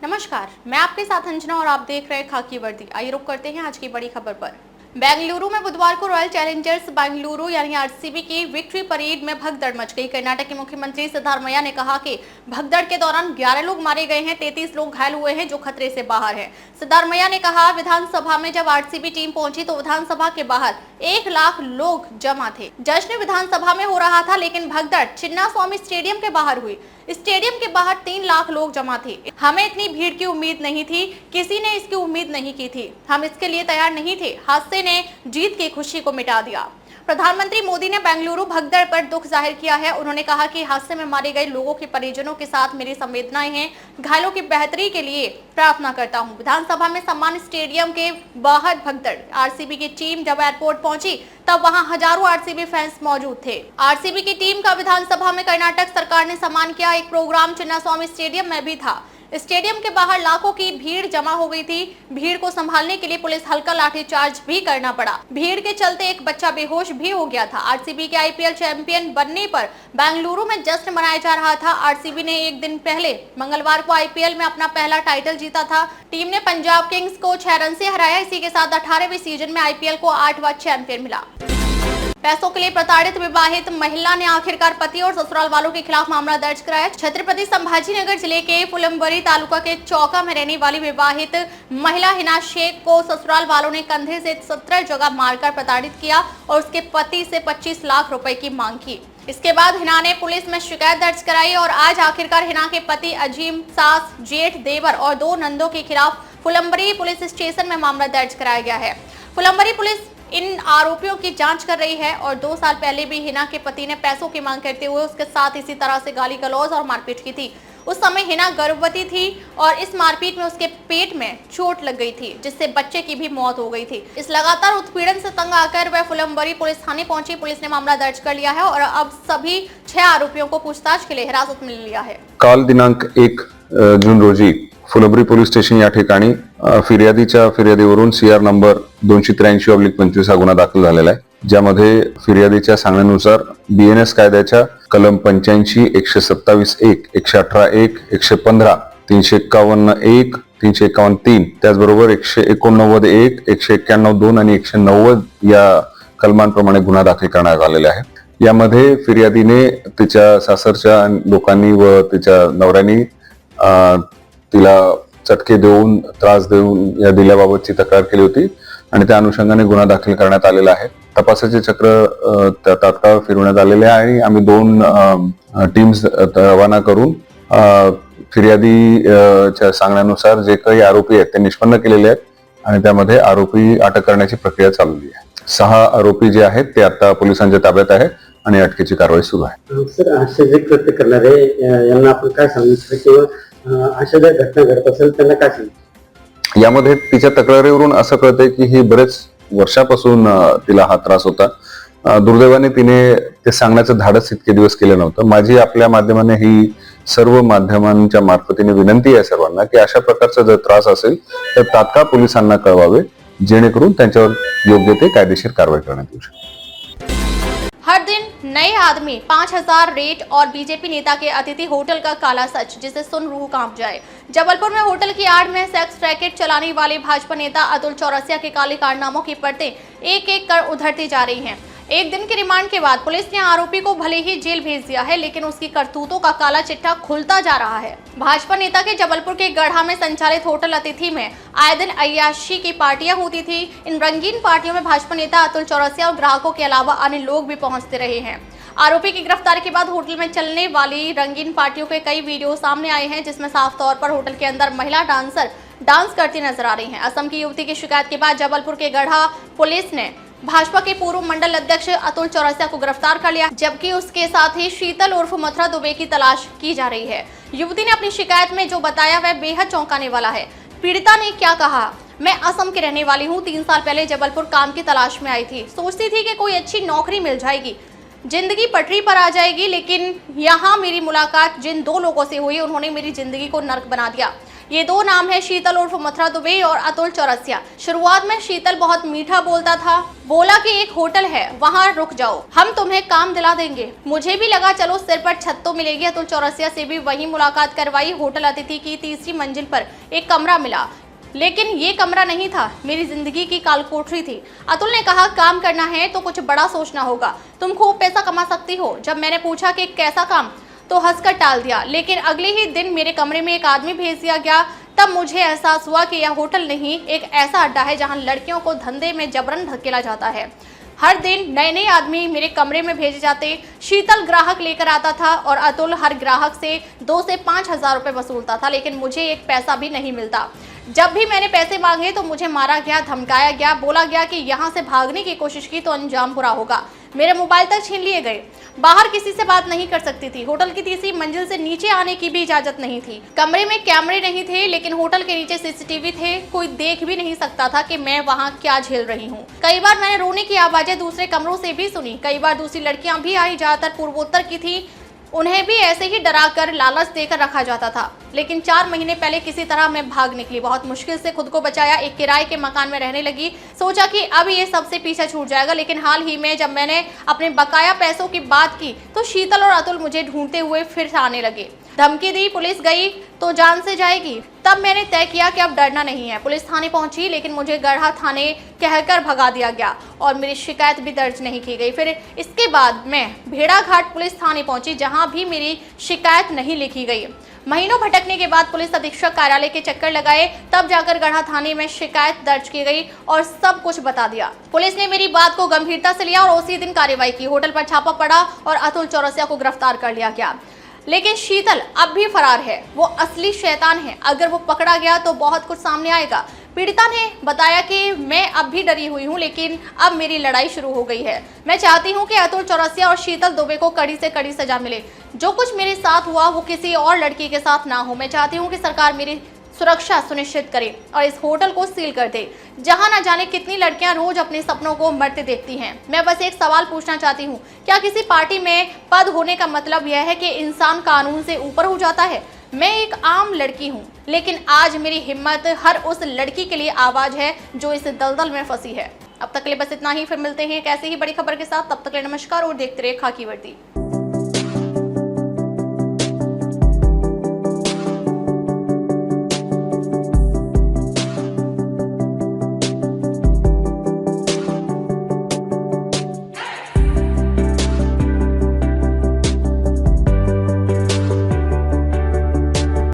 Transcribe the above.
नमस्कार, मैं आपके साथ अंजना और आप देख रहे हैं खाकी वर्दी। आइए रुक करते हैं आज की बड़ी खबर पर। बेंगलुरु में बुधवार को रॉयल चैलेंजर्स बेंगलुरु यानी आरसीबी की विक्ट्री परेड में भगदड़ मच गई। कर्नाटक के मुख्यमंत्री सिद्धारमैया ने कहा कि भगदड़ के दौरान 11 लोग मारे गए हैं, 33 लोग घायल हुए हैं जो खतरे से बाहर हैं। सिद्धारमैया ने कहा, विधानसभा में जब आरसीबी टीम पहुंची तो विधानसभा के बाहर 1 लाख लोग जमा थे। जश्न विधानसभा में हो रहा था, लेकिन भगदड़ चिन्नास्वामी स्टेडियम के बाहर हुई। स्टेडियम के बाहर 3 लाख लोग जमा थे। हमें इतनी भीड़ की उम्मीद नहीं थी, किसी ने इसकी उम्मीद नहीं की थी, हम इसके लिए तैयार नहीं थे। हादसे ने जीत की खुशी को मिटा दिया। प्रधानमंत्री मोदी ने बेंगलुरु भगदड़ पर दुख जाहिर किया है। उन्होंने कहा कि हादसे में मारे गए लोगों के परिजनों के साथ मेरी संवेदनाएं हैं। घायलों की बेहतरी के लिए प्रार्थना करता हूं। विधानसभा में सम्मान स्टेडियम के बाहर भगदड़। आरसीबी की टीम जब एयरपोर्ट पहुंची तब वहां हजारों आरसीबी फैंस मौजूद थे। आरसीबी की टीम का विधानसभा में कर्नाटक सरकार ने सम्मान किया। एक प्रोग्राम चिन्नास्वामी स्टेडियम में भी था। स्टेडियम के बाहर लाखों की भीड़ जमा हो गई थी। भीड़ को संभालने के लिए पुलिस हल्का लाठीचार्ज भी करना पड़ा। भीड़ के चलते एक बच्चा बेहोश भी हो गया था। आरसीबी के आईपीएल चैंपियन बनने पर बेंगलुरु में जश्न मनाया जा रहा था। आरसीबी ने एक दिन पहले मंगलवार को आईपीएल में अपना पहला टाइटल जीता था। टीम ने पंजाब किंग्स को 6 रन से हराया। इसी के साथ 18वें सीजन में आईपीएल को 8वां चैंपियन मिला। पैसों के लिए प्रताड़ित विवाहित महिला ने आखिरकार पति और ससुराल वालों के खिलाफ मामला दर्ज कराया। छत्रपति संभाजीनगर जिले के फुलंबरी तालुका के चौका में रहने वाली विवाहित महिला हिना शेख को ससुराल वालों ने कंधे से 17 जगह मारकर प्रताड़ित किया और उसके पति से 25 लाख रुपए की मांग की। इसके बाद हिना ने पुलिस में शिकायत दर्ज कराई और आज आखिरकार हिना के पति अजीम, सास, जेठ, देवर और 2 नंदों के खिलाफ फुलंबरी पुलिस स्टेशन में मामला दर्ज कराया गया है। फुलंबरी पुलिस इन आरोपियों की जांच कर रही है और 2 साल पहले भी हिना के पति ने पैसों की मांग करते हुए उसके साथ इसी तरह से गाली गलौज और मारपीट की थी। उस समय हिना गर्भवती थी और इस मारपीट में उसके पेट में चोट लग गई थी, जिससे बच्चे की भी मौत हो गई थी। इस लगातार उत्पीड़न से तंग आकर वह फुलंबरी पुलिस थाने पहुंची। पुलिस ने मामला दर्ज कर लिया है और अब सभी 6 आरोपियों को पूछताछ के लिए हिरासत में लिया है। काल दिनांक 1 जून रोजी फुलंबरी पोलीस स्टेशन या ठिकाणी फिर्यादीच्या फिर्यादीवरून CR नंबर 283/25 हा गुन्हा दाखल झालेला आहे, ज्यामध्ये फिर्यादीच्या सांगण्यानुसार BNS कायद्याच्या कलम 85, 127(1), 118(1), 115, 351(1), 351(3) त्याचबरोबर 189(1), 191(2) आणि 190 या कलमांप्रमाणे गुन्हा दाखल करण्यात आलेला आहे। यामध्ये फिर्यादीने तिच्या सासरच्या लोकांनी व तिच्या नवऱ्यानी तिला चटके देऊन त्रास देऊन या दिल्याबाबतची तक्रार केली होती आणि त्या अनुषंगाने गुन्हा दाखल करण्यात आलेला आहे। तपासाचे चक्र तात्काळ फिरवण्यात आलेले आहे आणि आम्ही 2 टीम्स रवाना करून फिर्यादीच्या सांगण्यानुसार जे काही आरोपी आहेत ते निष्पन्न केलेले आहेत आणि त्यामध्ये आरोपी अटक करण्याची प्रक्रिया चालली आहे। 6 आरोपी जे आहेत ते आता पोलिसांच्या ताब्यात आहे आणि अटकेची कारवाई सुरू आहे। सर, असे जे कृत्य करणारे यांना आपण काय सांगितलं किंवा अशा ज्या घटना घडत असेल त्यांना काय सांगितलं? यामध्ये तिच्या तक्रारीवरून असं कळतंय की ही बरेच वर्षापासून तिला हा त्रास होता। दुर्दैवाने तिने ते सांगण्याचं धाडस इतके दिवस केलं नव्हतं। माझी आपल्या माध्यमाने ही सर्व माध्यमांच्या मार्फतीने विनंती आहे सर्वांना की अशा प्रकारचा जर त्रास असेल तर तात्काळ पोलिसांना कळवावे, जेणेकरून त्यांच्यावर योग्य ते कायदेशीर कारवाई करण्यात येऊ शकेल। हर दिन नए आदमी 5000 रेट और बीजेपी नेता के अतिथि होटल का काला सच, जिसे सुन रूह कांप जाए। जबलपुर में होटल की आड़ में सेक्स रैकेट चलाने वाले भाजपा नेता अतुल चौरसिया के काले कारनामों की परतें एक-एक कर उधरती जा रही हैं। एक दिन के रिमांड के बाद पुलिस ने आरोपी को भले ही जेल भेज दिया है, लेकिन उसकी करतूतों का काला चिट्ठा खुलता जा रहा है। भाजपा नेता के जबलपुर के गढ़ा में संचालित होटल अतिथि में आए दिन अय्याशी की पार्टियां होती थी। इन रंगीन पार्टियों में भाजपा नेता अतुल चौरसिया और ग्राहकों के अलावा अन्य लोग भी पहुंचते रहे हैं। आरोपी की गिरफ्तारी के बाद होटल में चलने वाली रंगीन पार्टियों के कई वीडियो सामने आए हैं, जिसमें साफ तौर पर होटल के अंदर महिला डांसर डांस करती नजर आ रही हैं। असम की युवती की शिकायत के बाद जबलपुर के गढ़ा पुलिस ने भाजपा के पूर्व मंडल अध्यक्ष अतुल चौरसिया को गिरफ्तार कर लिया, जबकि उसके साथ ही शीतल उर्फ मथुरा दुबे की तलाश की जा रही है। युवती ने अपनी शिकायत में जो बताया वह बेहद चौंकाने वाला है। पीड़िता ने क्या कहा? मैं असम की रहने वाली हूँ। 3 साल पहले जबलपुर काम की तलाश में आई थी। सोचती थी कि कोई अच्छी नौकरी मिल जाएगी, जिंदगी पटरी पर आ जाएगी, लेकिन यहाँ मेरी मुलाकात जिन 2 लोगों से हुई उन्होंने मेरी जिंदगी को नर्क बना दिया। ये दो नाम है शीतल उर्फ मथुरा दुबे और अतुल चौरसिया। शुरुआत में शीतल बहुत मीठा बोलता था, बोला कि एक होटल है वहाँ रुक जाओ, हम तुम्हें काम दिला देंगे। मुझे भी लगा चलो सिर पर छत तो मिलेगी। अतुल चौरसिया से भी वही मुलाकात करवाई। होटल अतिथि की तीसरी मंजिल पर एक कमरा मिला, लेकिन ये कमरा नहीं था, मेरी जिंदगी की कालकोठरी थी। अतुल ने कहा काम करना है तो कुछ बड़ा सोचना होगा, तुम खूब पैसा कमा सकती हो। जब मैंने पूछा कि कैसा काम, तो हंसकर टाल दिया। लेकिन अगले ही दिन मेरे कमरे में एक आदमी भेज दिया गया। तब मुझे एहसास हुआ कि यह होटल नहीं, एक ऐसा अड्डा है जहां लड़कियों को धंधे में जबरन धकेला जाता है। हर दिन नए नए आदमी मेरे कमरे में भेजे जाते। शीतल ग्राहक लेकर आता था और अतुल हर ग्राहक से 2 से 5 हज़ार रुपये वसूलता था, लेकिन मुझे एक पैसा भी नहीं मिलता। जब भी मैंने पैसे मांगे तो मुझे मारा गया, धमकाया गया, बोला गया कि यहाँ से भागने की कोशिश की तो अंजाम बुरा होगा। मेरे मोबाइल तक छीन लिए गए। बाहर किसी से बात नहीं कर सकती थी। होटल की तीसरी मंजिल से नीचे आने की भी इजाजत नहीं थी। कमरे में कैमरे नहीं थे, लेकिन होटल के नीचे सीसीटीवी थे। कोई देख भी नहीं सकता था कि मैं वहाँ क्या झेल रही हूँ। कई बार मैंने रोने की आवाजें दूसरे कमरों से भी सुनी। कई बार दूसरी लड़कियां भी आई, ज्यादातर पूर्वोत्तर की थी। उन्हें भी ऐसे ही डराकर लालच देकर रखा जाता था। लेकिन 4 महीने पहले किसी तरह मैं भाग निकली। बहुत मुश्किल से खुद को बचाया। एक किराए के मकान में रहने लगी। सोचा कि अब ये सबसे पीछे छूट जाएगा। लेकिन हाल ही में जब मैंने अपने बकाया पैसों की बात की तो शीतल और अतुल मुझे ढूंढते हुए फिर आने लगे। धमकी दी, पुलिस गई तो जान से जाएगी। तब मैंने तय किया कि अब डरना नहीं है। पुलिस थाने पहुंची, लेकिन मुझे गढ़ा थाने कहकर भगा दिया गया और मेरी शिकायत भी दर्ज नहीं की गई। फिर इसके बाद मैं भेड़ाघाट पुलिस थाने पहुंची, जहां भी मेरी शिकायत नहीं लिखी गई। महीनों भटकने के बाद पुलिस अधीक्षक कार्यालय के चक्कर लगाए, तब जाकर गढ़ा थाने में शिकायत दर्ज की गई और सब कुछ बता दिया। पुलिस ने मेरी बात को गंभीरता से लिया और उसी दिन कार्रवाई की। होटल पर छापा पड़ा और अतुल चौरसिया को गिरफ्तार कर लिया गया। लेकिन शीतल अब भी फरार है। वो असली शैतान है। अगर वो पकड़ा गया तो बहुत कुछ सामने आएगा। पीड़िता ने बताया कि मैं अब भी डरी हुई हूँ, लेकिन अब मेरी लड़ाई शुरू हो गई है। मैं चाहती हूँ कि अतुल चौरसिया और शीतल दुबे को कड़ी से कड़ी सजा मिले। जो कुछ मेरे साथ हुआ वो किसी और लड़की के साथ ना हो। मैं चाहती हूँ कि सरकार मेरी सुरक्षा सुनिश्चित करे और इस होटल को सील कर दे, जहां न जाने कितनी लड़कियां रोज अपने सपनों को मरते देखती हैं। मैं बस एक सवाल पूछना चाहती हूं, क्या किसी पार्टी में पद होने का मतलब यह है कि इंसान कानून से ऊपर हो जाता है? मैं एक आम लड़की हूं, लेकिन आज मेरी हिम्मत हर उस लड़की के लिए आवाज है जो इस दलदल में फंसी है। अब तक के लिए बस इतना ही। फिर मिलते हैं एक ऐसे ही बड़ी खबर के साथ। तब तक के लिए नमस्कार और देखते रहिए खाकी वर्दी।